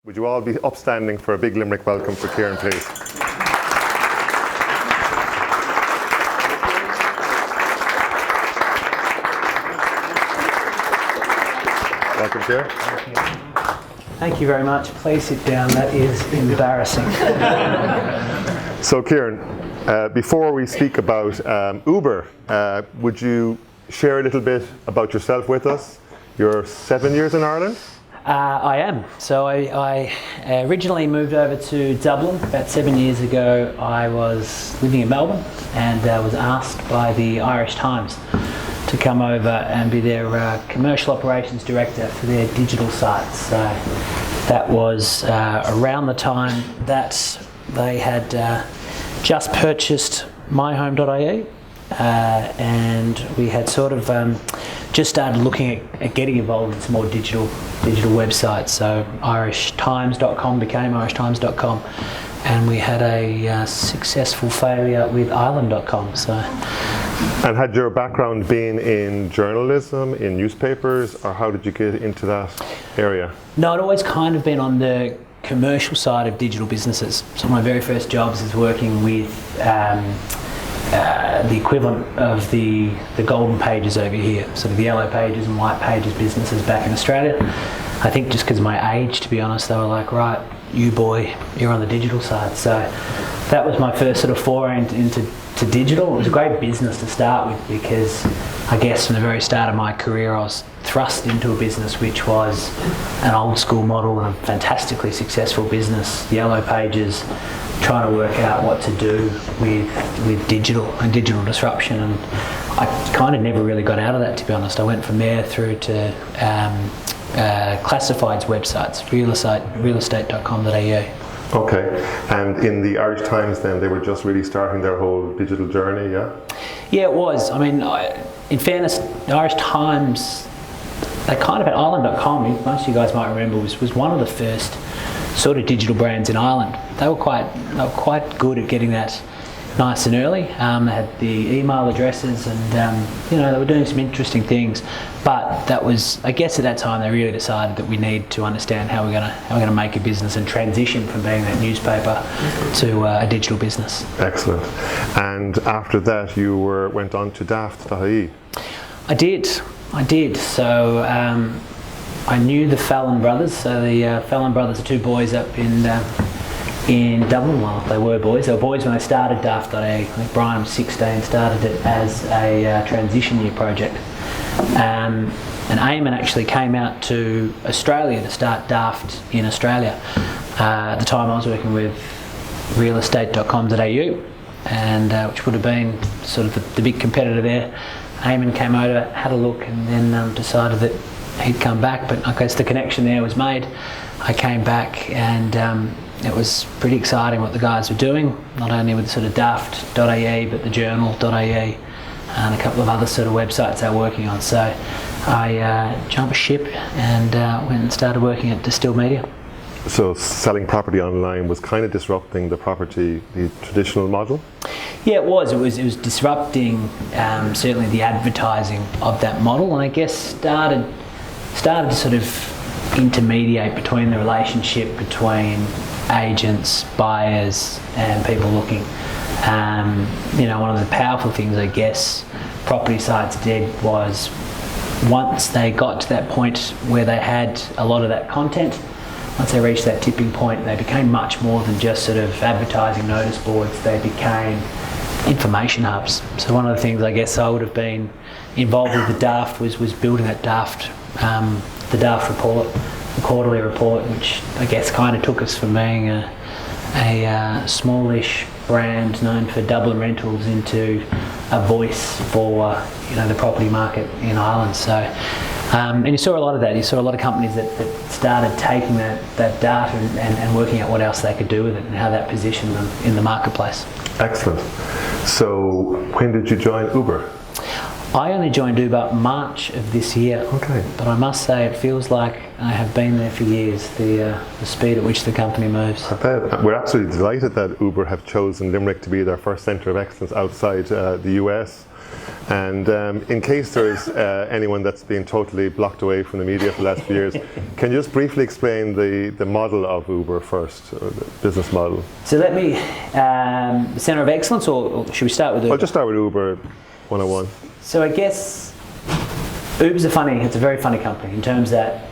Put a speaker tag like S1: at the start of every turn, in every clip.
S1: Would you all be upstanding for a big Limerick welcome for Kieran, please? Welcome, Kieran.
S2: Thank you very much. Please sit down. That is embarrassing.
S1: So, Kieran, before we speak about Uber, would you share a little bit about yourself with us? You're 7 years in Ireland?
S2: I am. So I originally moved over to Dublin about 7 years ago. I was living in Melbourne and was asked by the Irish Times to come over and be their commercial operations director for their digital sites. So that was around the time that they had just purchased myhome.ie. And we had sort of just started looking at getting involved in some more digital websites. So irishtimes.com became irishtimes.com, and we had a successful failure with ireland.com. So.
S1: And had your background been in journalism, in newspapers, or how did you get into that area?
S2: No, I'd always kind of been on the commercial side of digital businesses. So my very first jobs is working with the equivalent of the golden pages over here, sort of the yellow pages and white pages businesses back in Australia. I think just because of my age, to be honest, they were like, right, you boy, you're on the digital side. So that was my first sort of foray into digital. It was a great business to start with because I guess from the very start of my career I was thrust into a business which was an old school model and a fantastically successful business, yellow pages, trying to work out what to do with digital and digital disruption, and I kind of never really got out of that, to be honest. I went from there through to classifieds websites, realestate.com.au.
S1: Okay, and in the Irish Times then, they were just really starting their whole digital journey, yeah?
S2: Yeah, it was. I mean, in fairness, the Irish Times, they kind of had Ireland.com, most of you guys might remember, was one of the first sort of digital brands in Ireland. They were quite good at getting that nice and early. They had the email addresses and they were doing some interesting things. But that was, I guess at that time they really decided that we need to understand how we're going to make a business and transition from being that newspaper to a digital business.
S1: Excellent. And after that you went on to daft.ie.
S2: I did. So I knew the Fallon brothers. So the Fallon brothers are two boys up in Dublin. Well, they were boys when they started daft.ie. I think Brian was 16, started it as a transition year project. And Eamon actually came out to Australia to start Daft in Australia. At the time I was working with realestate.com.au, and which would have been sort of the big competitor there. Eamon came over, had a look, and then decided that he'd come back, but I guess the connection there was made. I came back and it was pretty exciting what the guys were doing, not only with sort of daft.ie but the journal.ie and a couple of other sort of websites they were working on. So I jumped ship and went and started working at Distill Media.
S1: So selling property online was kind of disrupting the traditional model?
S2: Yeah, it was. It was disrupting certainly the advertising of that model, and I guess started to sort of intermediate between the relationship between agents, buyers, and people looking. One of the powerful things I guess property sites did was once they got to that point where they had a lot of that content, once they reached that tipping point, they became much more than just sort of advertising notice boards. They became information hubs. So one of the things I guess I would have been involved with the Daft was building that Daft, the Daft report, the quarterly report, which I guess kind of took us from being a smallish brand known for Dublin rentals into a voice for the property market in Ireland. So and you saw a lot of that. You saw a lot of companies that started taking that data and working out what else they could do with it and how that positioned them in the marketplace.
S1: Excellent. So when did you join Uber?
S2: I only joined Uber March of this year.
S1: Okay.
S2: But I must say it feels like I have been there for years, the speed at which the company moves.
S1: I bet. We're absolutely delighted that Uber have chosen Limerick to be their first centre of excellence outside the US. And in case there's anyone that's been totally blocked away from the media for the last few years, can you just briefly explain the model of Uber first, or the business model?
S2: So let me, Centre of Excellence, or should we start with Uber?
S1: I'll just start with Uber 101.
S2: So I guess Uber's it's a very funny company in terms that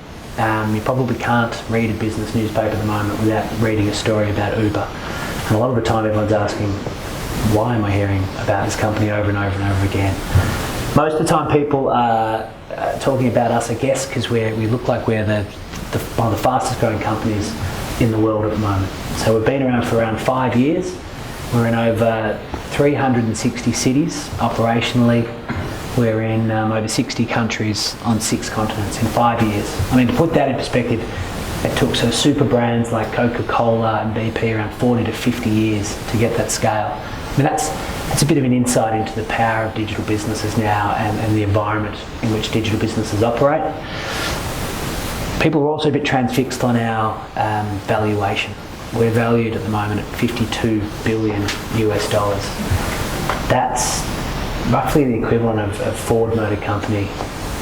S2: you probably can't read a business newspaper at the moment without reading a story about Uber. And a lot of the time everyone's asking, why am I hearing about this company over and over and over again? Most of the time people are talking about us, I guess, because we look like we're one of the fastest growing companies in the world at the moment. So we've been around for around 5 years. We're in over 360 cities operationally. We're in over 60 countries on 6 continents in 5 years. I mean, to put that in perspective, it took super brands like Coca-Cola and BP around 40 to 50 years to get that scale. I mean, that's a bit of an insight into the power of digital businesses now and the environment in which digital businesses operate. People are also a bit transfixed on our valuation. We're valued at the moment at $52 billion US. That's roughly the equivalent of Ford Motor Company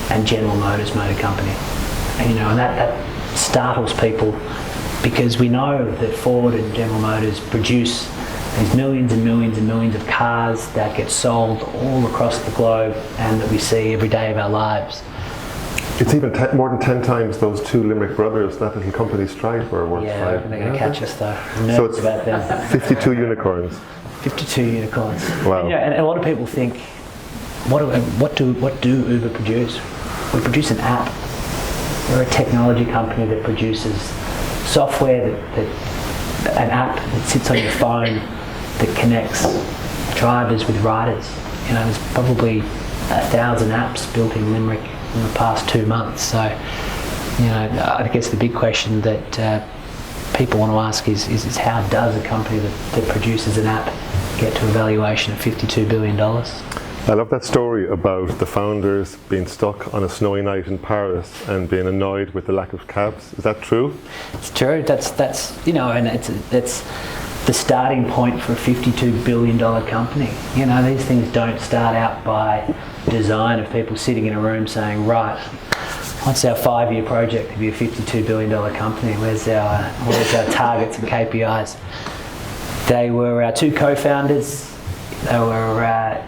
S2: and General Motors Motor Company. And that startles people, because we know that Ford and General Motors produce these millions and millions and millions of cars that get sold all across the globe and that we see every day of our lives.
S1: It's even more than 10 times those two Limerick brothers, that little company Stripe, were worth.
S2: Yeah, they're going to catch us though.
S1: So it's
S2: about them.
S1: 52 unicorns.
S2: 52 unicorns.
S1: Wow.
S2: And a lot of people think, what do Uber produce? We produce an app. We're a technology company that produces software, an app that sits on your phone that connects drivers with riders. There's probably 1,000 apps built in Limerick in the past 2 months. So, I guess the big question that people want to ask is how does a company that produces an app get to a valuation of $52 billion?
S1: I love that story about the founders being stuck on a snowy night in Paris and being annoyed with the lack of cabs. Is that true?
S2: It's true. That's and it's the starting point for a $52 billion company. These things don't start out by design of people sitting in a room saying, right, what's our 5-year project to be a $52 billion company? Where's our targets and KPIs? They were our 2 co-founders. They were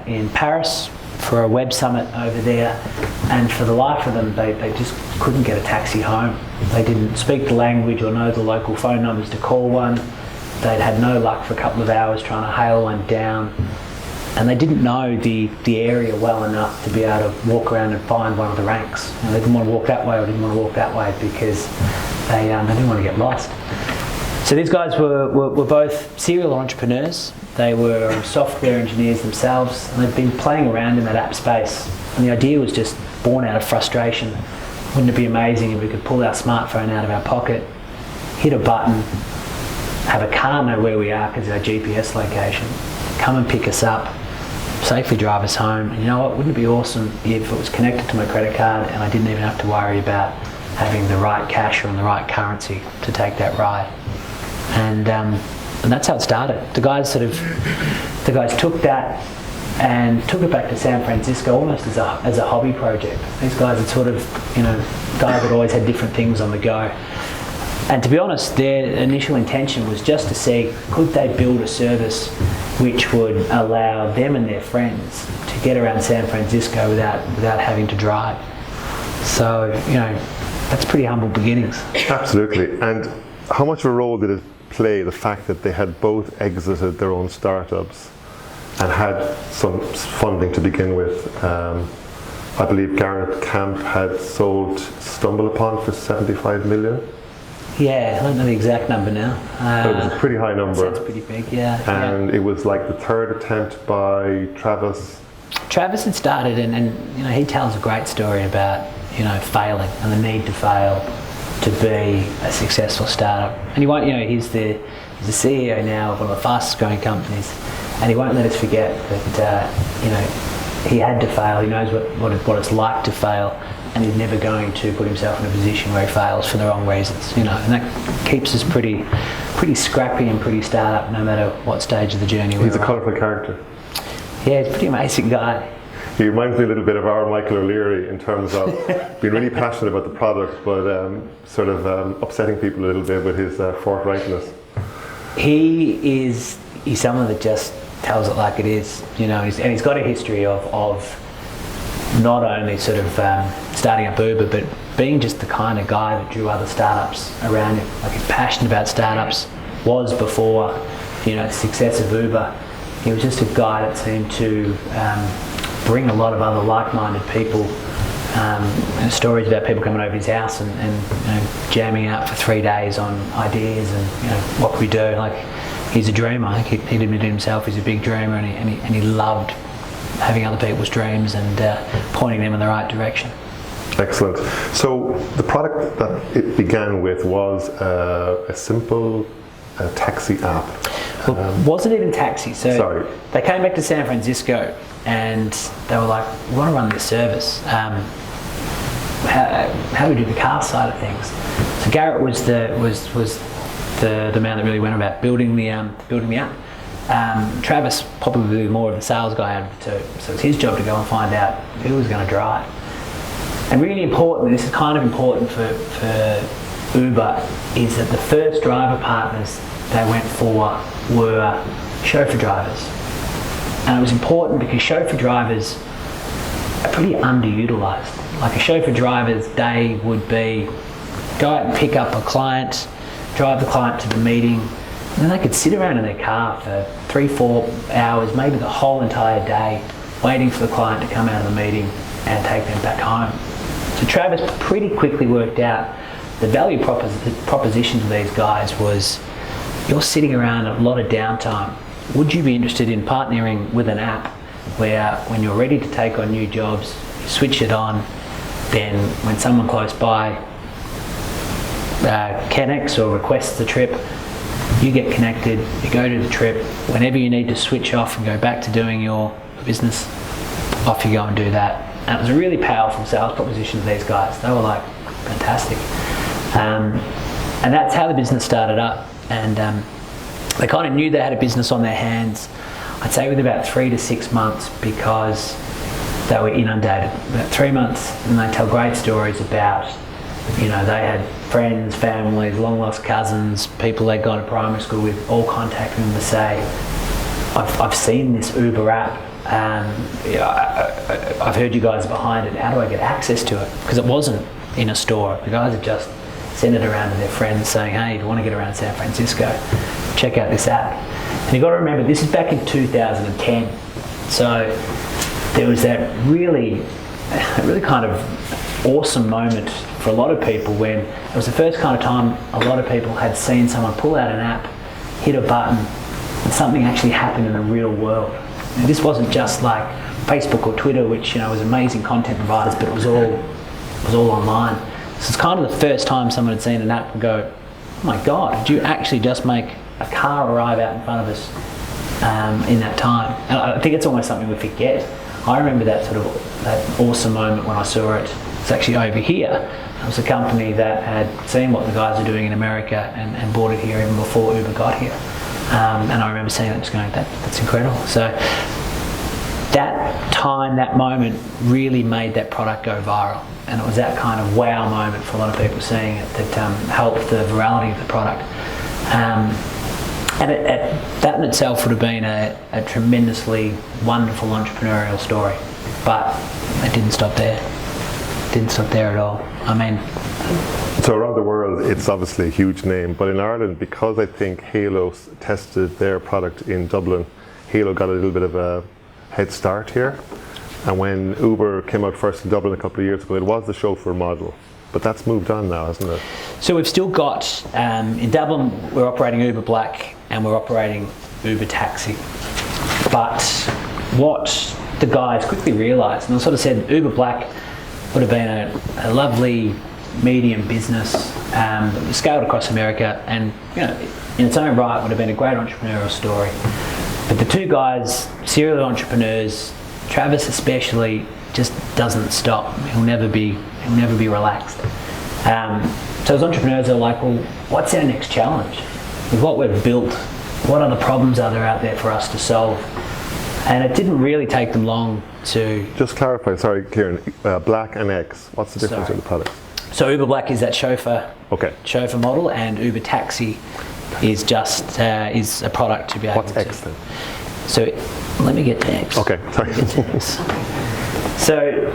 S2: in Paris for a web summit over there, and for the life of them, they just couldn't get a taxi home. They didn't speak the language or know the local phone numbers to call one. They'd had no luck for a couple of hours trying to hail one down, and they didn't know the area well enough to be able to walk around and find one of the ranks. They didn't want to walk that way or didn't want to walk that way because they didn't want to get lost. So these guys were both serial entrepreneurs. They were software engineers themselves, and they'd been playing around in that app space. And the idea was just born out of frustration. Wouldn't it be amazing if we could pull our smartphone out of our pocket, hit a button, have a car know where we are because of our GPS location, come and pick us up, safely drive us home. And you know what, wouldn't it be awesome if it was connected to my credit card and I didn't even have to worry about having the right cash or the right currency to take that ride. And that's how it started. The guys took that and took it back to San Francisco almost as a hobby project. These guys had guys that always had different things on the go. And to be honest, their initial intention was just to see, could they build a service which would allow them and their friends to get around San Francisco without having to drive. So, that's pretty humble beginnings.
S1: Absolutely. And how much of a role did it play, the fact that they had both exited their own startups and had some funding to begin with? I believe Garrett Camp had sold StumbleUpon for 75 million.
S2: Yeah, I don't know the exact number now.
S1: But it was a pretty high number.
S2: That's pretty big, yeah.
S1: And it was like the 3rd attempt by Travis.
S2: Travis had started, and he tells a great story about failing and the need to fail to be a successful startup. And he won't, he's the CEO now of one of the fastest growing companies, and he won't let us forget that he had to fail. He knows what it's like to fail, and he's never going to put himself in a position where he fails for the wrong reasons. And that keeps us pretty scrappy and pretty startup, no matter what stage of the journey we're on.
S1: He's a colourful character.
S2: Yeah, he's a pretty amazing guy.
S1: He reminds me a little bit of our Michael O'Leary in terms of being really passionate about the product, but sort of upsetting people a little bit with his forthrightness.
S2: He's someone that just tells it like it is, you know, and he's got a history of not only sort of starting up Uber, but being just the kind of guy that drew other startups around him. Like, he's passionate about startups, was before, you know, the success of Uber. He was just a guy that seemed to bring a lot of other like-minded people. Stories about people coming over his house and you know, jamming out for 3 days on ideas and, you know, what could we do? Like, he's a dreamer. I think he'd admitted himself he's a big dreamer, and he loved having other people's dreams and pointing them in the right direction.
S1: Excellent. So the product that it began with was a simple taxi app.
S2: Well, wasn't even taxi. So
S1: sorry.
S2: They came back to San Francisco and they were like, we want to run this service. How do we do the car side of things? So Garrett was the man that really went about building the app. Travis probably more of the sales guy out of the two. So it's his job to go and find out who was going to drive. And really important, this is kind of important for Uber, is that the first driver partners they went for were chauffeur drivers. And it was important because chauffeur drivers are pretty underutilised. Like, a chauffeur driver's day would be go out and pick up a client, drive the client to the meeting, and then they could sit around in their car for 3-4 hours, maybe the whole entire day, waiting for the client to come out of the meeting and take them back home. So Travis pretty quickly worked out the value proposition to these guys was, you're sitting around a lot of downtime. Would you be interested in partnering with an app where when you're ready to take on new jobs, you switch it on, then when someone close by connects or requests the trip, you get connected, you go to the trip, whenever you need to switch off and go back to doing your business, off you go and do that. And it was a really powerful sales proposition to these guys. They were like, fantastic. And that's how the business started up. And they kind of knew they had a business on their hands, I'd say within about 3 to 6 months, because they were inundated. About 3 months, and they tell great stories about, you know, they had friends, families, long lost cousins, people they'd gone to primary school with, all contacting them to say, I've seen this Uber app, I've heard you guys are behind it, how do I get access to it? Because it wasn't in a store. The guys had just sent it around to their friends saying, hey, if you want to get around San Francisco, check out this app. And you've got to remember, this is back in 2010. So there was that really kind of awesome moment for a lot of people when it was the first kind of time a lot of people had seen someone pull out an app, hit a button, and something actually happened in the real world. And this wasn't just like Facebook or Twitter, which, you know, was amazing content providers, but it was all online. So it's kind of the first time someone had seen an app and go, oh my God, did you actually just make a car arrive out in front of us in that time? And I think it's almost something we forget. I remember that awesome moment when I saw it. It's actually over here. It was a company that had seen what the guys are doing in America and bought it here even before Uber got here. And I remember seeing it just going, that's incredible. So that time, that moment really made that product go viral. And it was that kind of wow moment for a lot of people seeing it that helped the virality of the product. And that in itself would have been a tremendously wonderful entrepreneurial story. But it didn't stop there. It didn't stop there at all. I mean...
S1: So around the world, it's obviously a huge name, but in Ireland, because I think Halo tested their product in Dublin, Halo got a little bit of a head start here. And when Uber came out first in Dublin a couple of years ago, it was the chauffeur model. But that's moved on now, hasn't it?
S2: So we've still got, in Dublin, we're operating Uber Black and we're operating Uber Taxi. But what the guys quickly realised, and I sort of said Uber Black would have been a lovely medium business that was scaled across America, and, you know, in its own right would have been a great entrepreneurial story. But the two guys, serial entrepreneurs, Travis especially, just doesn't stop. He'll never be relaxed. So as entrepreneurs are like, well, what's our next challenge? With what we've built, what other problems are there out there for us to solve? And it didn't really take them long to...
S1: Just clarify, sorry, Kieran, Black and X, what's the difference in the products?
S2: So Uber Black is that chauffeur model, and Uber Taxi is just is a product to be able
S1: What's
S2: to...
S1: X then?
S2: So let me get to X.
S1: Okay, sorry.
S2: So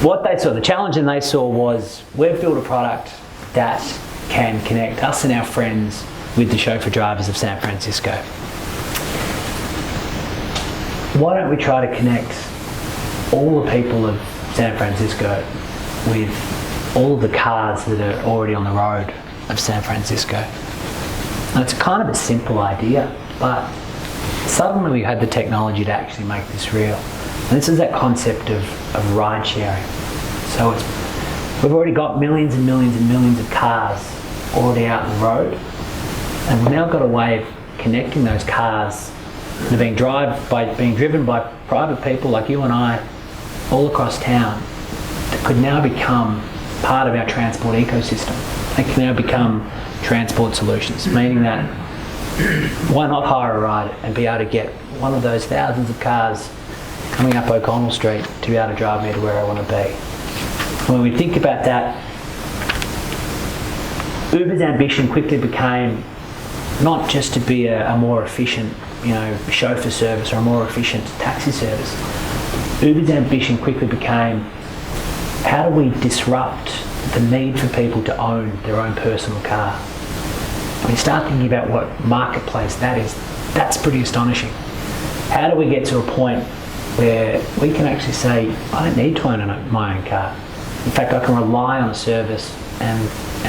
S2: what they saw, the challenge that they saw was, we've built a product that can connect us and our friends with the chauffeur drivers of San Francisco. Why don't we try to connect all the people of San Francisco with all of the cars that are already on the road of San Francisco? And it's kind of a simple idea, but suddenly we had the technology to actually make this real. And this is that concept of ride sharing. So we've already got millions and millions and millions of cars already out on the road, and we've now got a way of connecting those cars that are being driven by private people like you and I all across town, that could now become part of our transport ecosystem. They can now become transport solutions, meaning that why not hire a ride and be able to get one of those thousands of cars coming up O'Connell Street to be able to drive me to where I want to be. When we think about that, Uber's ambition quickly became not just to be a more efficient, chauffeur service or a more efficient taxi service. Uber's ambition quickly became, how do we disrupt the need for people to own their own personal car? When you start thinking about what marketplace that is, that's pretty astonishing. How do we get to a point where we can actually say, I don't need to own my own car. In fact, I can rely on a service and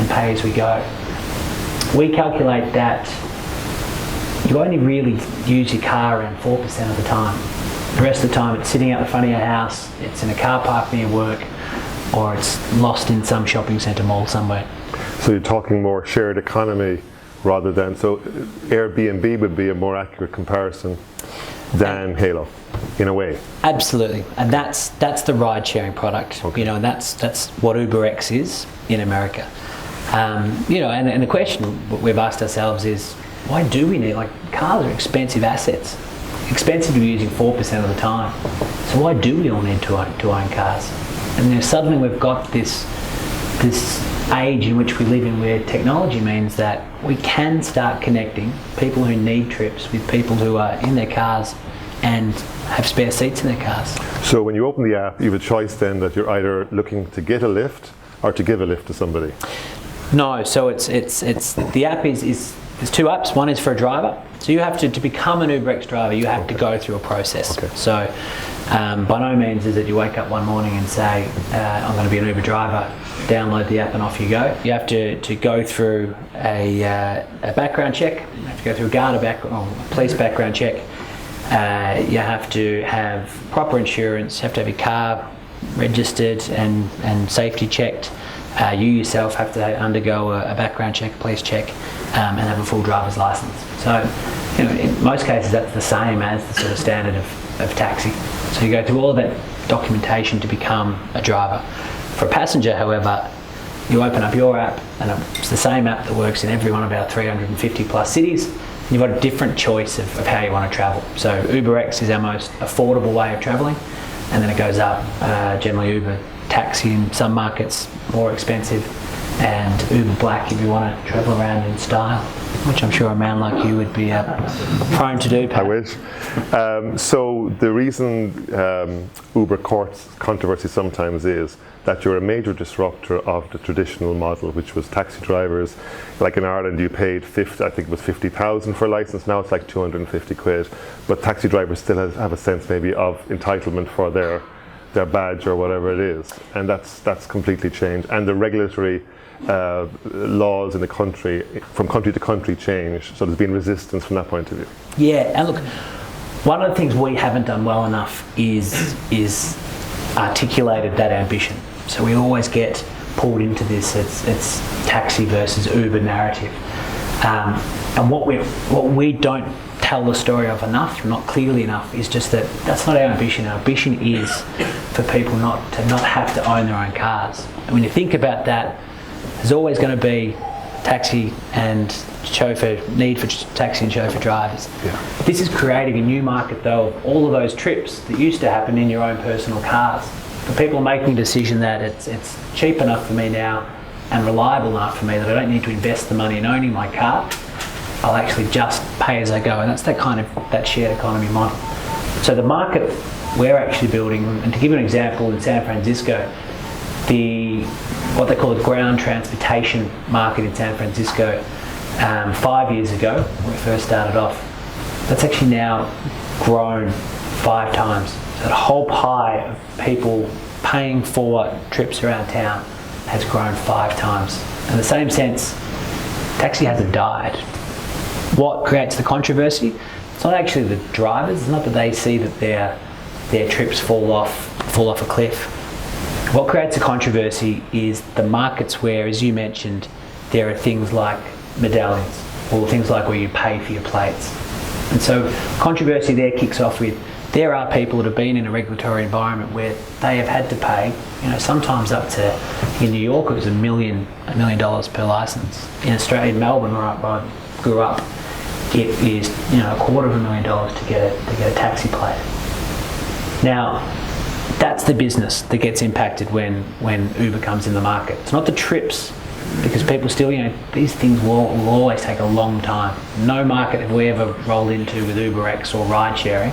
S2: pay as we go. We calculate that you only really use your car around 4% of the time. The rest of the time it's sitting out the front of your house, it's in a car park near work, or it's lost in some shopping centre mall somewhere.
S1: So you're talking more shared economy rather than, so Airbnb would be a more accurate comparison than Halo, in a way.
S2: Absolutely, and that's the ride-sharing product.
S1: Okay.
S2: And that's what UberX is in America. And the question we've asked ourselves is, why do we need, cars are expensive assets, expensive to be using 4% of the time. So why do we all need to own cars? And suddenly we've got this age in which we live in, where technology means that we can start connecting people who need trips with people who are in their cars and have spare seats in their cars.
S1: So when you open the app, you have a choice then that you're either looking to get a lift or to give a lift to somebody.
S2: No, so it's the app is there's two apps. One is for a driver. So you have to become an UberX driver, you have to go through a process.
S1: Okay.
S2: So by no means is it you wake up one morning and say, I'm going to be an Uber driver, download the app and off you go. You have to go through a background check, you have to go through a police background check. You have to have proper insurance, you have to have your car registered and safety checked. You yourself have to undergo a background check, a police check, and have a full driver's license. So, in most cases that's the same as the sort of standard of taxi. So you go through all of that documentation to become a driver. For a passenger, however, you open up your app, and it's the same app that works in every one of our 350 plus cities. And you've got a different choice of how you want to travel. So UberX is our most affordable way of travelling, and then it goes up, generally Uber Taxi in some markets, more expensive, and Uber Black if you want to travel around in style, which I'm sure a man like you would be prone to do, Pat.
S1: I wish. So the reason Uber courts controversy sometimes is that you're a major disruptor of the traditional model, which was taxi drivers. Like in Ireland, you paid 50,000 for a license. Now it's like 250 quid. But taxi drivers still have a sense maybe of entitlement for their badge or whatever it is, and that's completely changed. And the regulatory laws in the country, from country to country, change. So there's been resistance from that point of view. Yeah,
S2: and look, one of the things we haven't done well enough is articulated that ambition. So we always get pulled into this. It's taxi versus Uber narrative, and what we don't tell the story of enough, not clearly enough, is just that's not our ambition. Our ambition is for people not to have to own their own cars. And when you think about that, there's always going to be taxi and chauffeur, need for taxi and chauffeur drivers.
S1: Yeah.
S2: This is creating a new market though of all of those trips that used to happen in your own personal cars. But people are making a decision that it's cheap enough for me now and reliable enough for me that I don't need to invest the money in owning my car. I'll actually just pay as I go, and that's that shared economy model. So the market we're actually building, and to give you an example, in San Francisco, what they call the ground transportation market in San Francisco, 5 years ago when we first started off, that's actually now grown 5 times. So the whole pie of people paying for trips around town has grown 5 times. In the same sense, taxi hasn't died. What creates the controversy? It's not actually the drivers. It's not that they see that their trips fall off a cliff. What creates a controversy is the markets where, as you mentioned, there are things like medallions or things like where you pay for your plates. And so controversy there kicks off with, there are people that have been in a regulatory environment where they have had to pay, sometimes up to, in New York it was $1 million per license. In Australia, in Melbourne, where I grew up, it is $250,000 to get a taxi plate. Now, that's the business that gets impacted when Uber comes in the market. It's not the trips, because people still, these things will always take a long time. No market have we ever rolled into with UberX or ride sharing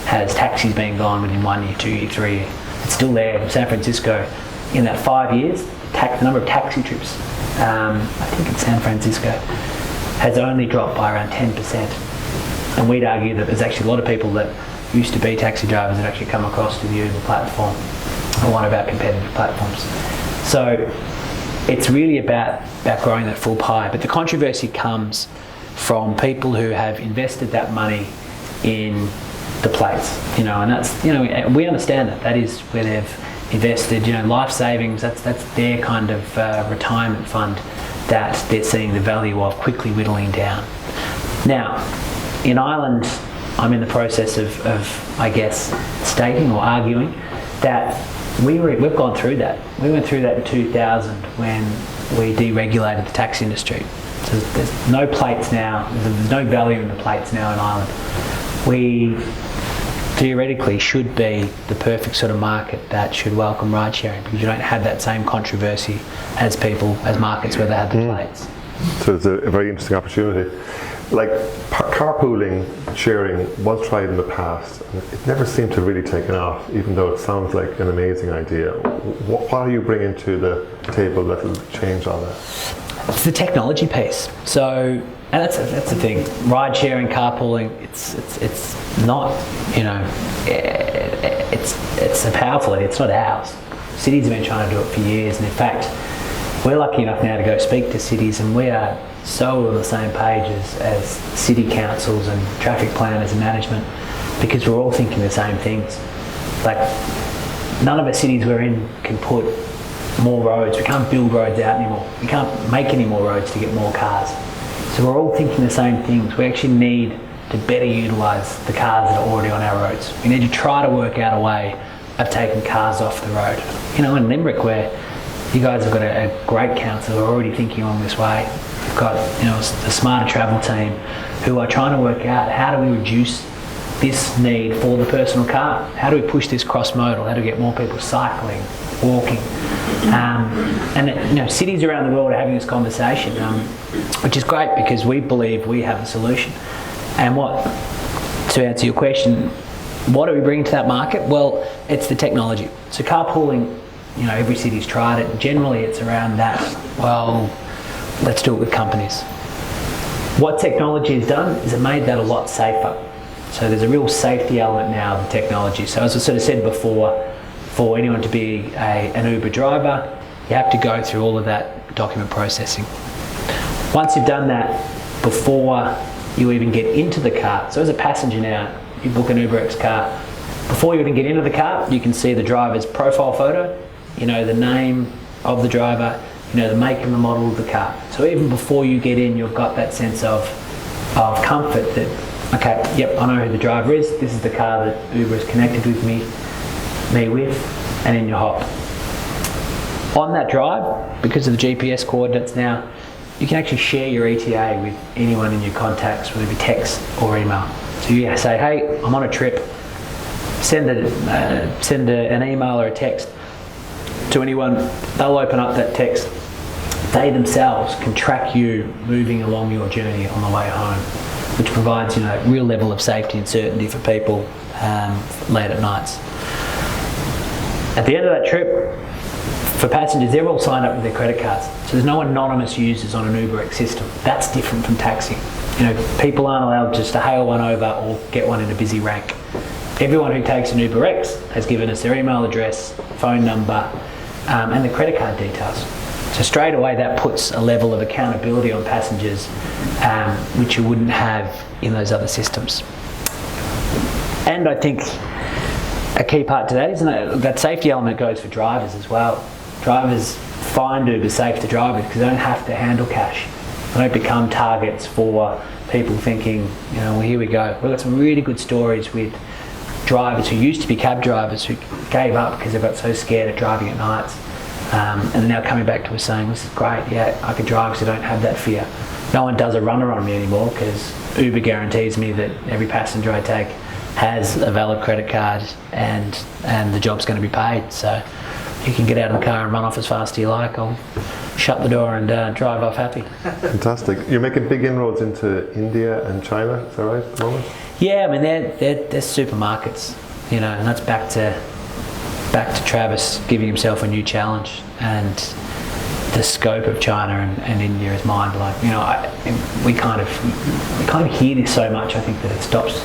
S2: has taxis being gone within 1 year, 2 year, 3 year. It's still there. San Francisco, in that 5 years, the number of taxi trips, I think in San Francisco, has only dropped by around 10%. And we'd argue that there's actually a lot of people that used to be taxi drivers that actually come across to the Uber platform or one of our competitive platforms. So it's really about growing that full pie. But the controversy comes from people who have invested that money in the plates, and that's, we understand that is where they've invested, life savings, that's their kind of retirement fund that they're seeing the value of quickly whittling down. Now, in Ireland, I'm in the process of I guess, stating or arguing that we've gone through that. We went through that in 2000 when we deregulated the taxi industry. So there's no plates now, there's no value in the plates now in Ireland. We theoretically should be the perfect sort of market that should welcome ride sharing, because you don't have that same controversy as markets where they have the plates.
S1: So it's a very interesting opportunity. Like carpooling, sharing was tried in the past, and it never seemed to really taken off, even though it sounds like an amazing idea. What are you bringing to the table that will change all that?
S2: It's the technology piece. So, and that's the thing. Ride sharing, carpooling, it's not, it's a powerful idea. It's not ours. Cities have been trying to do it for years, and in fact, we're lucky enough now to go speak to cities, and we are so on the same page as city councils and traffic planners and management, because we're all thinking the same things. Like, none of the cities we're in can put more roads. We can't build roads out anymore. We can't make any more roads to get more cars. So we're all thinking the same things. We actually need to better utilise the cars that are already on our roads. We need to try to work out a way of taking cars off the road. In Limerick, where you guys have got a great council who are already thinking along this way. We've got the Smarter Travel team who are trying to work out, how do we reduce this need for the personal car? How do we push this cross-modal? How do we get more people cycling, walking? And cities around the world are having this conversation, which is great, because we believe we have a solution. And to answer your question, what are we bringing to that market? Well, it's the technology. So carpooling, every city's tried it. Generally, it's around that, well, let's do it with companies. What technology has done is it made that a lot safer. So there's a real safety element now of the technology. So as I sort of said before, for anyone to be an Uber driver, you have to go through all of that document processing. Once you've done that, before you even get into the car, so as a passenger now, you book an UberX car, before you even get into the car, you can see the driver's profile photo, the name of the driver, the make and the model of the car. So even before you get in, you've got that sense of comfort that, okay, yep, I know who the driver is, this is the car that Uber is connected with me with, and in your hop. On that drive, because of the GPS coordinates now, you can actually share your ETA with anyone in your contacts, whether it be text or email. So you say, hey, I'm on a trip. Send an email or a text to anyone. They'll open up that text. They themselves can track you moving along your journey on the way home, which provides, you know, real level of safety and certainty for people late at nights. At the end of that trip, for passengers, they're all signed up with their credit cards. So there's no anonymous users on an UberX system. That's different from taxi. You know, people aren't allowed just to hail one over or get one in a busy rank. Everyone who takes an UberX has given us their email address, phone number, and the credit card details. So straight away that puts a level of accountability on passengers which you wouldn't have in those other systems. And I think a key part to that is that safety element goes for drivers as well. Drivers find Uber safe to drive with because they don't have to handle cash. They don't become targets for people thinking, you know, well, here we go. We've got some really good stories with drivers who used to be cab drivers who gave up because they got so scared of driving at nights. And they're now coming back to us saying, this is great, yeah, I can drive because I don't have that fear. No one does a runner on me anymore because Uber guarantees me that every passenger I take has a valid credit card and the job's going to be paid. So you can get out of the car and run off as fast as you like. I'll shut the door and drive off happy.
S1: Fantastic. You're making big inroads into India and China, is that right, at the moment?
S2: Yeah, I mean, they're supermarkets, you know, and that's back to Travis giving himself a new challenge, and the scope of China and India is mind-blowing. You know, we kind of hear this so much, I think that it stops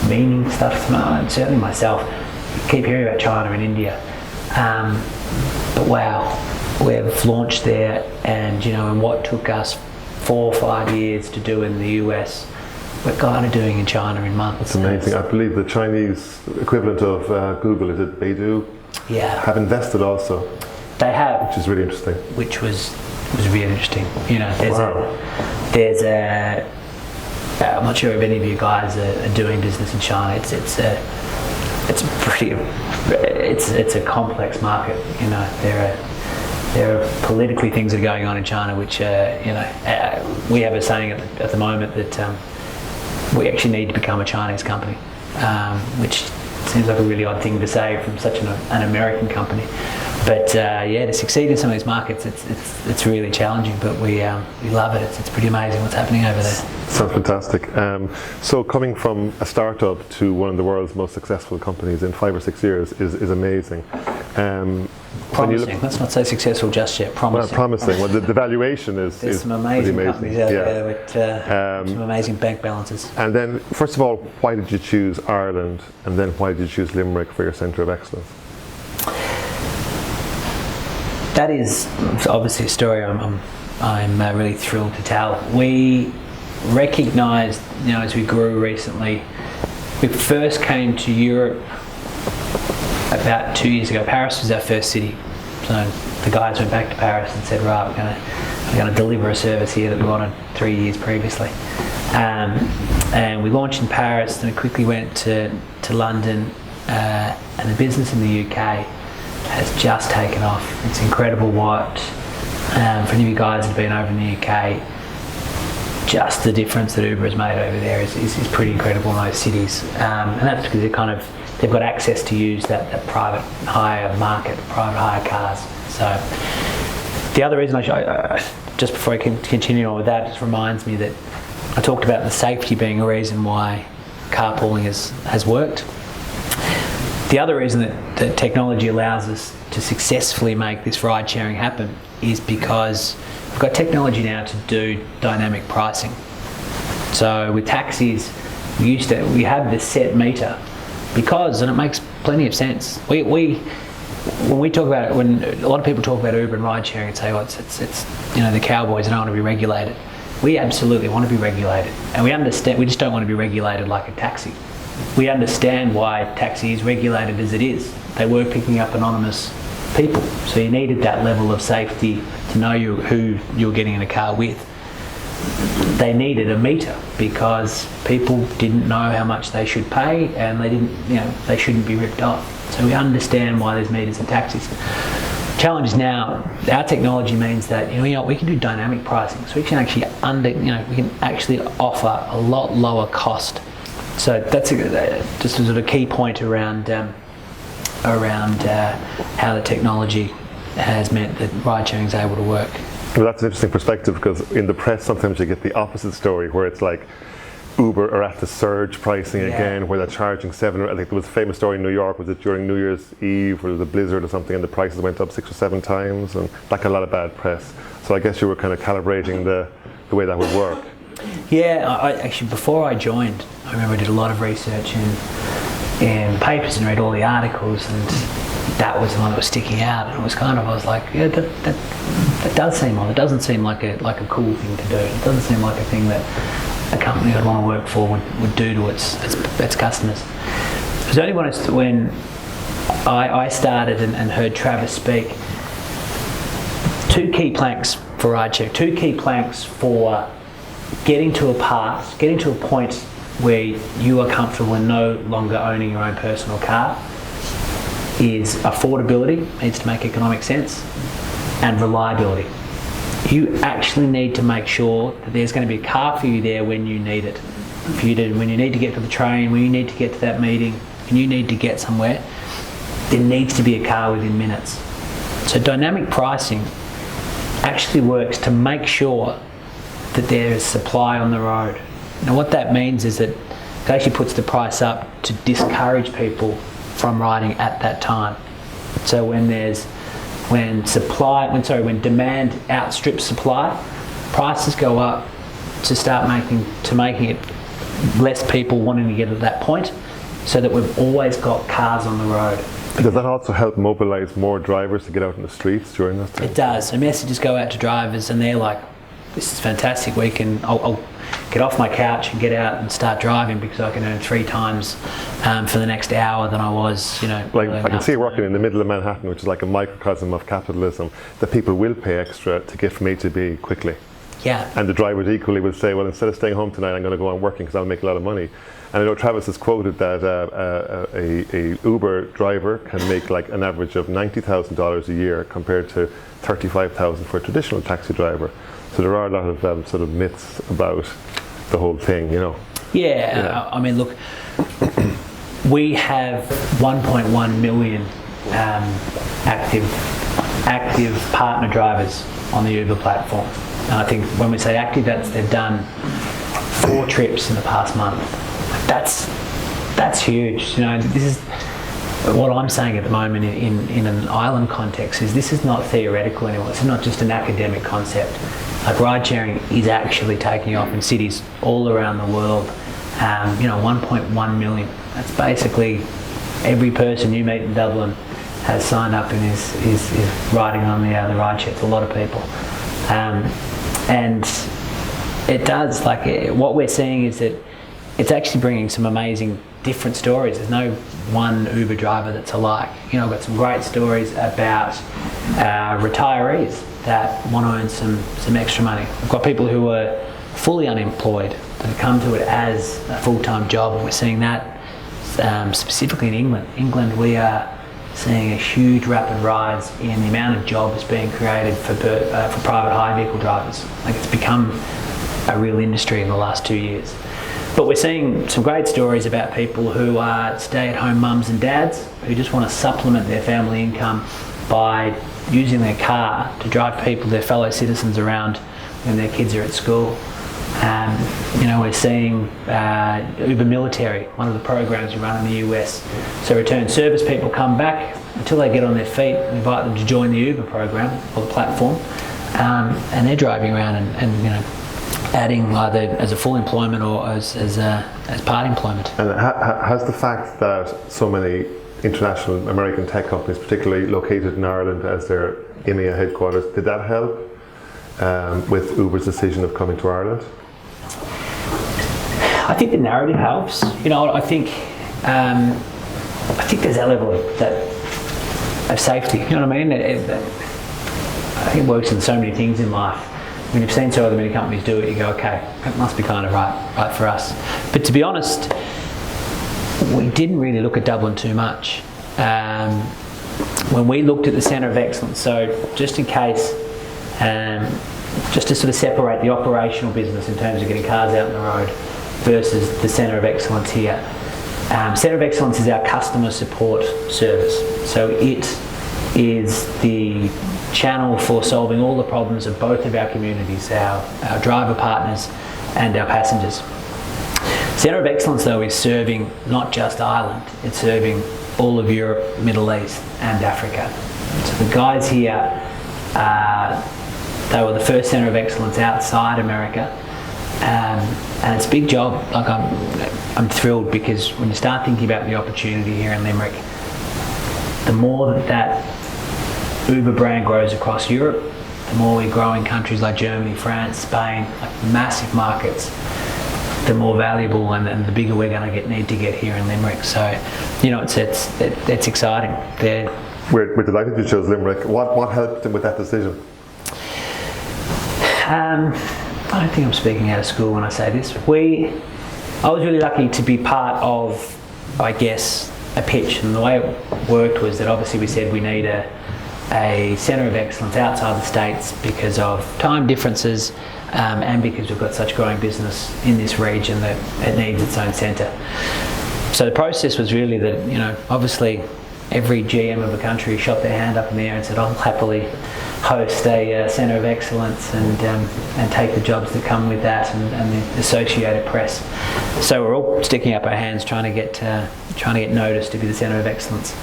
S2: meaning stuff. Certainly myself, keep hearing about China and India. But wow, we've launched there, and you know, and what took us 4 or 5 years to do in the US, we're kind of doing in China in months.
S1: That's amazing. I believe the Chinese equivalent of Google, is it Baidu?
S2: Yeah.
S1: Have invested also.
S2: They have.
S1: Which is really interesting.
S2: Which was really interesting. You know, I'm not sure if any of you guys are doing business in China. It's a complex market. You know, there are politically things that are going on in China which you know, we have a saying at the moment that we actually need to become a Chinese company, which seems like a really odd thing to say from such an American company. But yeah, to succeed in some of these markets, it's really challenging, but we love it. It's pretty amazing what's happening over there.
S1: Sounds fantastic. So coming from a startup to one of the world's most successful companies in 5 or 6 years is amazing.
S2: Promising. Let's not say successful just yet. Promising.
S1: Well, promising. Well, the valuation is
S2: There's some amazing companies out there with some amazing bank balances.
S1: And then, first of all, why did you choose Ireland, and then why did you choose Limerick for your centre of excellence?
S2: That is obviously a story I'm really thrilled to tell. We recognised, you know, as we grew recently, we first came to Europe about 2 years ago. Paris was our first city. So the guys went back to Paris and said, right, we're going to deliver a service here that we wanted 3 years previously. And we launched in Paris, then we quickly went to London, and the business in the UK has just taken off. It's incredible what, for any of you guys that have been over in the UK, just the difference that Uber has made over there is pretty incredible in those cities. And that's because they've got access to use that private hire market, private hire cars. So the other reason just before I can continue on with that, just reminds me that I talked about the safety being a reason why carpooling has worked. The other reason that technology allows us to successfully make this ride sharing happen is because we've got technology now to do dynamic pricing. So with taxis, we have this set meter because, and it makes plenty of sense. When we talk about it, when a lot of people talk about Uber and ride sharing and say, oh, it's you know, the cowboys don't want to be regulated. We absolutely want to be regulated, and we understand. We just don't want to be regulated like a taxi. We understand why taxi is regulated as it is. They were picking up anonymous people, so you needed that level of safety to know who you're getting in a car with. They needed a meter because people didn't know how much they should pay, and they shouldn't be ripped off. So we understand why there's meters in taxis. challenge is now our technology means that we can do dynamic pricing, so we can actually we can actually offer a lot lower cost. So that's just a sort of key point around how the technology has meant that ride sharing is able to work.
S1: Well, that's an interesting perspective, because in the press sometimes you get the opposite story, where it's like Uber are at the surge pricing again, where they're charging I think there was a famous story in New York, was it during New Year's Eve, where there was a blizzard or something and the prices went up 6 or 7 times, and that got a lot of bad press. So I guess you were kind of calibrating the way that would work.
S2: Yeah, I actually, before I joined, I remember I did a lot of research in papers and read all the articles, and that was the one that was sticking out. And it was kind of, I was like, yeah, that does seem odd. It doesn't seem like a cool thing to do. It doesn't seem like a thing that a company I'd want to work for would do to its customers. It was only when I started and heard Travis speak, 2 key planks for rideshare, 2 key planks for getting to a point where you are comfortable in no longer owning your own personal car is affordability, needs to make economic sense, and reliability. You actually need to make sure that there's going to be a car for you there when you need it. When you need to get to the train, when you need to get to that meeting, when you need to get somewhere, there needs to be a car within minutes. So dynamic pricing actually works to make sure that there is supply on the road. Now what that means is that it actually puts the price up to discourage people from riding at that time. So when demand outstrips supply, prices go up to making it less people wanting to get at that point, so that we've always got cars on the road.
S1: Does that also help mobilise more drivers to get out in the streets during this time?
S2: It does. So messages go out to drivers and they're like, this is fantastic, I'll get off my couch and get out and start driving, because I can earn 3 times for the next hour than I was,
S1: Like, I can see it working in the middle of Manhattan, which is like a microcosm of capitalism, that people will pay extra to get from A to B quickly.
S2: Yeah.
S1: And the drivers equally will say, well, instead of staying home tonight, I'm going to go on working because I'll make a lot of money. And I know Travis has quoted that a Uber driver can make like an average of $90,000 a year compared to $35,000 for a traditional taxi driver. So there are a lot of sort of myths about the whole thing,
S2: Yeah. I mean, look, we have 1.1 million active partner drivers on the Uber platform. And I think when we say active, they've done 4 trips in the past month. That's huge. This is what I'm saying at the moment in an island context, is this is not theoretical anymore. It's not just an academic concept. Like, ride sharing is actually taking off in cities all around the world. 1.1 million. That's basically every person you meet in Dublin has signed up and is riding on the ride share. It's a lot of people. And it does, what we're seeing is that it's actually bringing some amazing different stories. There's no one Uber driver that's alike. I've got some great stories about retirees that want to earn some extra money. I've got people who are fully unemployed that have come to it as a full-time job, and we're seeing that specifically in England. England, we are seeing a huge rapid rise in the amount of jobs being created for private hire vehicle drivers. It's become a real industry in the last 2 years. But we're seeing some great stories about people who are stay-at-home mums and dads who just want to supplement their family income by using their car to drive their fellow citizens around when their kids are at school. We're seeing Uber Military, one of the programs we run in the US. So return service people come back until they get on their feet. We invite them to join the Uber program or the platform, and they're driving around and adding either as a full employment or as part employment.
S1: And has the fact that so many international American tech companies, particularly located in Ireland as their EMEA headquarters, did that help with Uber's decision of coming to Ireland?
S2: I think the narrative helps. I think there's that level of safety. You know what I mean? I think it works in so many things in life. When you've seen so many companies do it, you go, okay, that must be kind of right for us. But to be honest, we didn't really look at Dublin too much. when we looked at the Centre of Excellence, so just in case, just to sort of separate the operational business in terms of getting cars out on the road versus the Centre of Excellence here. Centre of Excellence is our customer support service. So it is the channel for solving all the problems of both of our communities, our driver partners and our passengers. Centre of Excellence though is serving not just Ireland, it's serving all of Europe, Middle East and Africa. So the guys here, they were the first Centre of Excellence outside America, and it's a big job. Like I'm thrilled, because when you start thinking about the opportunity here in Limerick, the more that Uber brand grows across Europe, the more we grow in countries like Germany, France, Spain, like massive markets, the more valuable and the bigger we're going to need to get here in Limerick. So, you know, it's exciting.
S1: We're delighted you chose Limerick. What helped them with that decision?
S2: I don't think I'm speaking out of school when I say this. I was really lucky to be part of, I guess, a pitch, and the way it worked was that obviously we said we need a Centre of Excellence outside the States because of time differences, and because we've got such growing business in this region that it needs its own centre. So the process was really that, you know, obviously every GM of a country shot their hand up in the air and said, I'll happily host a Centre of Excellence and take the jobs that come with that and the associated press. So we're all sticking up our hands trying to get noticed to be the Centre of Excellence.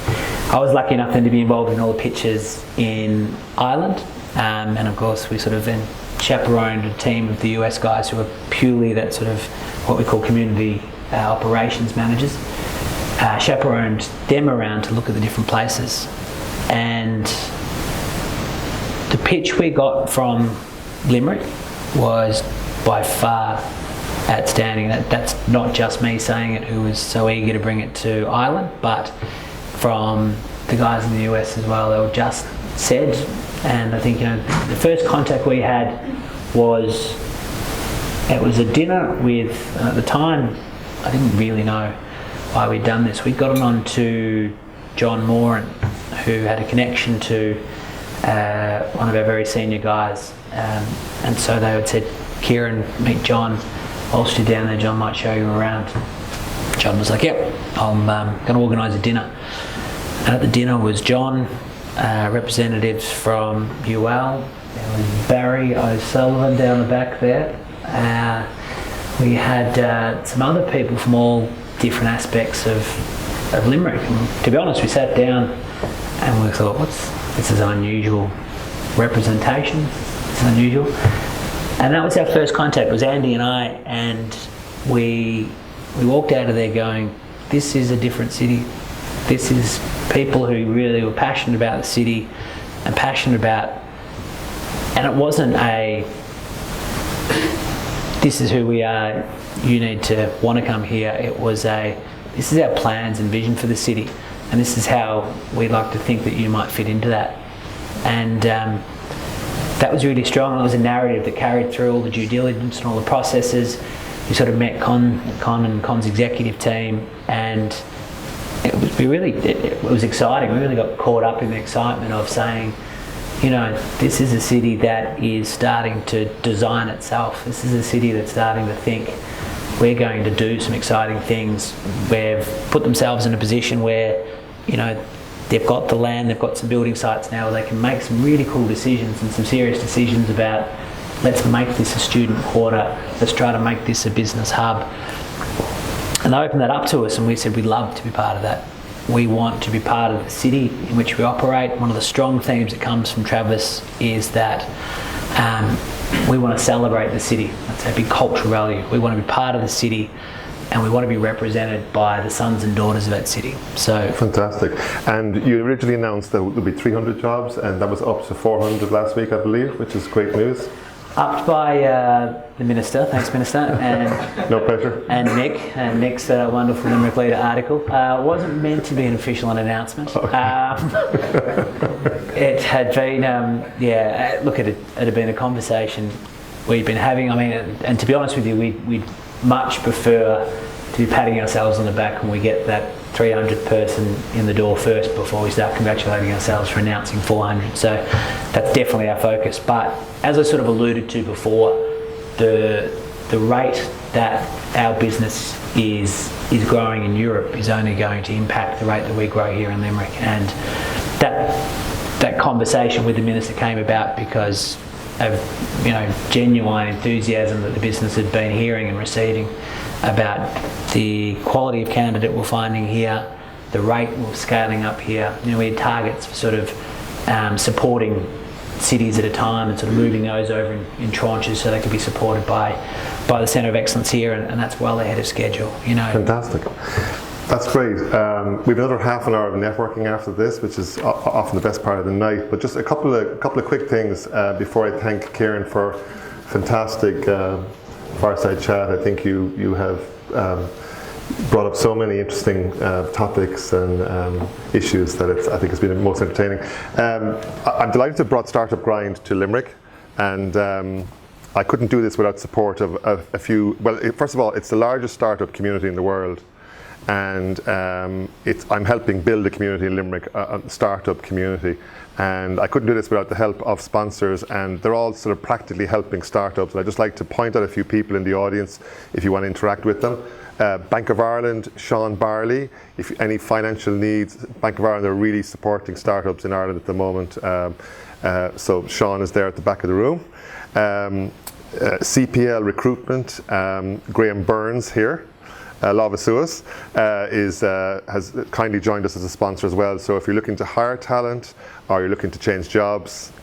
S2: I was lucky enough then to be involved in all the pitches in Ireland, and of course we sort of then chaperoned a team of the US guys who are purely that sort of what we call community operations managers, chaperoned them around to look at the different places. And the pitch we got from Limerick was by far outstanding. That's not just me saying it, who was so eager to bring it to Ireland, but from the guys in the US as well. They were just said, and I think, you know, the first contact we had was, it was a dinner with, at the time, I didn't really know why we'd done this. We'd gotten on to John Moran, who had a connection to one of our very senior guys, and so they had said, Kieran, meet John, whilst you're down there, John might show you around. John was like, yep, I'm going to organise a dinner. And at the dinner was John, representatives from UL, there was Barry O'Sullivan down the back there. We had some other people from all different aspects of Limerick. And to be honest, we sat down and we thought, this is an unusual representation, it's unusual. And that was our first contact, was Andy and I, and we walked out of there going, this is a different city. This is people who really were passionate about the city and passionate about, and it wasn't a, this is who we are, you need to want to come here. It was a, this is our plans and vision for the city, and this is how we like to think that you might fit into that. And that was really strong. It was a narrative that carried through all the due diligence and all the processes. We sort of met Con and Con's executive team, and it was exciting. We really got caught up in the excitement of saying, you know, this is a city that is starting to design itself. This is a city that's starting to think we're going to do some exciting things. They've put themselves in a position where, you know, they've got the land, they've got some building sites now where they can make some really cool decisions and some serious decisions about, let's make this a student quarter, let's try to make this a business hub. And they opened that up to us, and we said we'd love to be part of that. We want to be part of the city in which we operate. One of the strong themes that comes from Travis is that we want to celebrate the city. That's a big cultural value. We want to be part of the city, and we want to be represented by the sons and daughters of that city. So
S1: fantastic. And you originally announced that there'll be 300 jobs, and that was up to 400 last week, I believe, which is great news.
S2: Upped by the Minister, thanks Minister, and
S1: no pressure.
S2: And Nick, and Nick's wonderful Limerick Leader article. Wasn't meant to be an official announcement. Okay. It had been, look, it had been a conversation we'd been having. I mean, and to be honest with you, we'd much prefer to be patting ourselves on the back when we get that 300th person in the door first before we start congratulating ourselves for announcing 400. So that's definitely our focus. But as I sort of alluded to before, the rate that our business is growing in Europe is only going to impact the rate that we grow here in Limerick. And that conversation with the minister came about because of genuine enthusiasm that the business had been hearing and receiving about the quality of candidate we're finding here, the rate we're scaling up here. We had targets for sort of supporting cities at a time and sort of moving those over in tranches so they could be supported by the Centre of Excellence here, and that's well ahead of schedule.
S1: Fantastic. That's great. We've another half an hour of networking after this, which is often the best part of the night. But just a couple of quick things before I thank Kieran for fantastic fireside chat. I think you have brought up so many interesting topics and issues that I think it's been most entertaining. I'm delighted to have brought Startup Grind to Limerick, and I couldn't do this without support of a few. Well, first of all, it's the largest startup community in the world. And I'm helping build a community in Limerick, a startup community, and I couldn't do this without the help of sponsors, and they're all sort of practically helping startups. And I'd just like to point out a few people in the audience if you want to interact with them. Bank of Ireland, Sean Barley, if any financial needs, Bank of Ireland are really supporting startups in Ireland at the moment, so Sean is there at the back of the room. CPL Recruitment, Graham Burns here. Lava Suez has kindly joined us as a sponsor as well. So if you're looking to hire talent or you're looking to change jobs,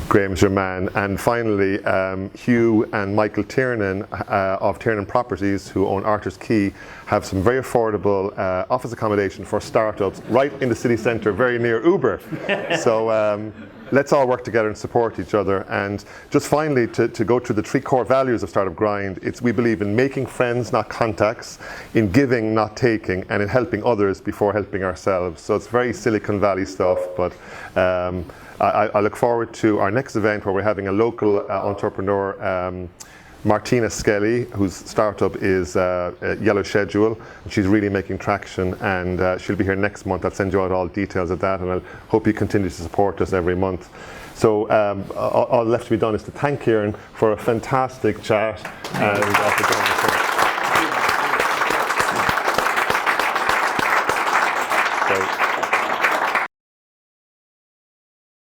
S1: Graham's your man. And finally, Hugh and Michael Tiernan of Tiernan Properties, who own Arthur's Quay, have some very affordable office accommodation for startups right in the city centre, very near Uber. So let's all work together and support each other. And just finally, to go through the 3 core values of Startup Grind, we believe in making friends, not contacts, in giving, not taking, and in helping others before helping ourselves. So it's very Silicon Valley stuff, but I look forward to our next event where we're having a local entrepreneur, Martina Skelly, whose startup is Yellow Schedule. She's really making traction, and she'll be here next month. I'll send you out all details of that, and I hope you continue to support us every month. So all left to be done is to thank Kieran for a fantastic chat, and for joining us.